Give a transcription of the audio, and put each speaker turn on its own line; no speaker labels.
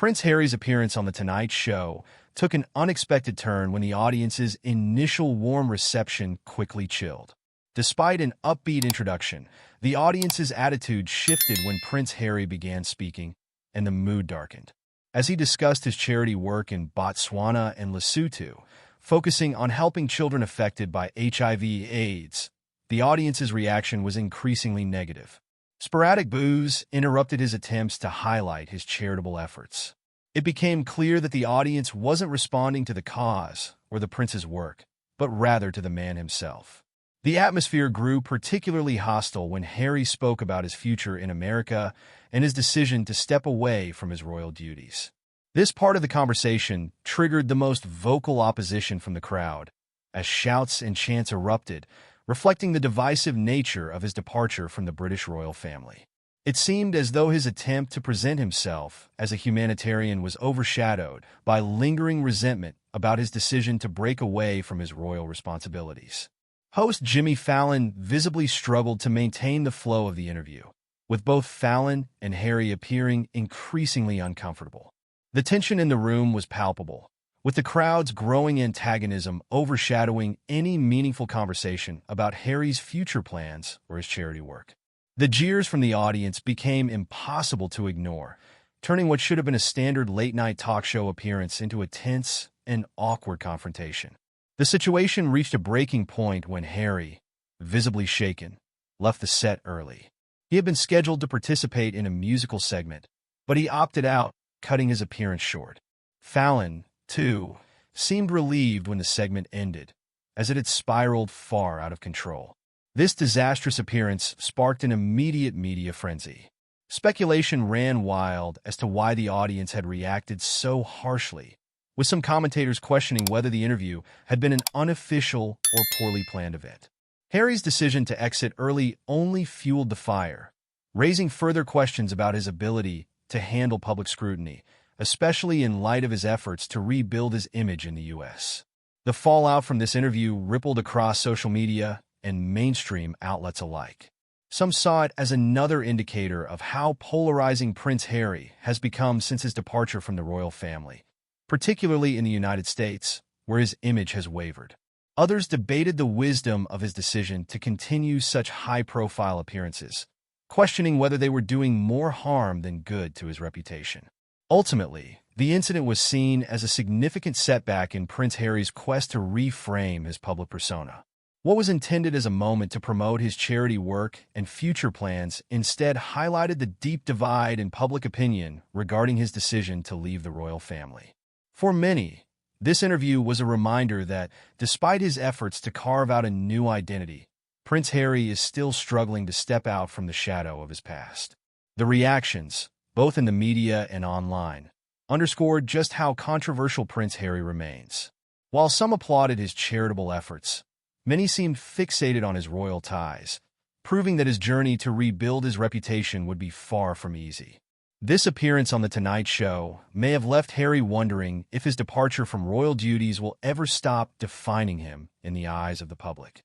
Prince Harry's appearance on The Tonight Show took an unexpected turn when the audience's initial warm reception quickly chilled. Despite an upbeat introduction, the audience's attitude shifted when Prince Harry began speaking, and the mood darkened. As he discussed his charity work in Botswana and Lesotho, focusing on helping children affected by HIV/AIDS, the audience's reaction was increasingly negative. Sporadic boos interrupted his attempts to highlight his charitable efforts. It became clear that the audience wasn't responding to the cause or the prince's work, but rather to the man himself. The atmosphere grew particularly hostile when Harry spoke about his future in America and his decision to step away from his royal duties. This part of the conversation triggered the most vocal opposition from the crowd, as shouts and chants erupted, reflecting the divisive nature of his departure from the British royal family. It seemed as though his attempt to present himself as a humanitarian was overshadowed by lingering resentment about his decision to break away from his royal responsibilities. Host Jimmy Fallon visibly struggled to maintain the flow of the interview, with both Fallon and Harry appearing increasingly uncomfortable. The tension in the room was palpable, with the crowd's growing antagonism overshadowing any meaningful conversation about Harry's future plans or his charity work. The jeers from the audience became impossible to ignore, turning what should have been a standard late-night talk show appearance into a tense and awkward confrontation. The situation reached a breaking point when Harry, visibly shaken, left the set early. He had been scheduled to participate in a musical segment, but he opted out, cutting his appearance short. Fallon, too, seemed relieved when the segment ended, as it had spiraled far out of control. This disastrous appearance sparked an immediate media frenzy. Speculation ran wild as to why the audience had reacted so harshly, with some commentators questioning whether the interview had been an unofficial or poorly planned event. Harry's decision to exit early only fueled the fire, raising further questions about his ability to handle public scrutiny, especially in light of his efforts to rebuild his image in the U.S. The fallout from this interview rippled across social media and mainstream outlets alike. Some saw it as another indicator of how polarizing Prince Harry has become since his departure from the royal family, particularly in the United States, where his image has wavered. Others debated the wisdom of his decision to continue such high-profile appearances, questioning whether they were doing more harm than good to his reputation. Ultimately, the incident was seen as a significant setback in Prince Harry's quest to reframe his public persona. What was intended as a moment to promote his charity work and future plans instead highlighted the deep divide in public opinion regarding his decision to leave the royal family. For many, this interview was a reminder that, despite his efforts to carve out a new identity, Prince Harry is still struggling to step out from the shadow of his past. The reactions, both in the media and online, underscored just how controversial Prince Harry remains. While some applauded his charitable efforts, many seemed fixated on his royal ties, proving that his journey to rebuild his reputation would be far from easy. This appearance on The Tonight Show may have left Harry wondering if his departure from royal duties will ever stop defining him in the eyes of the public.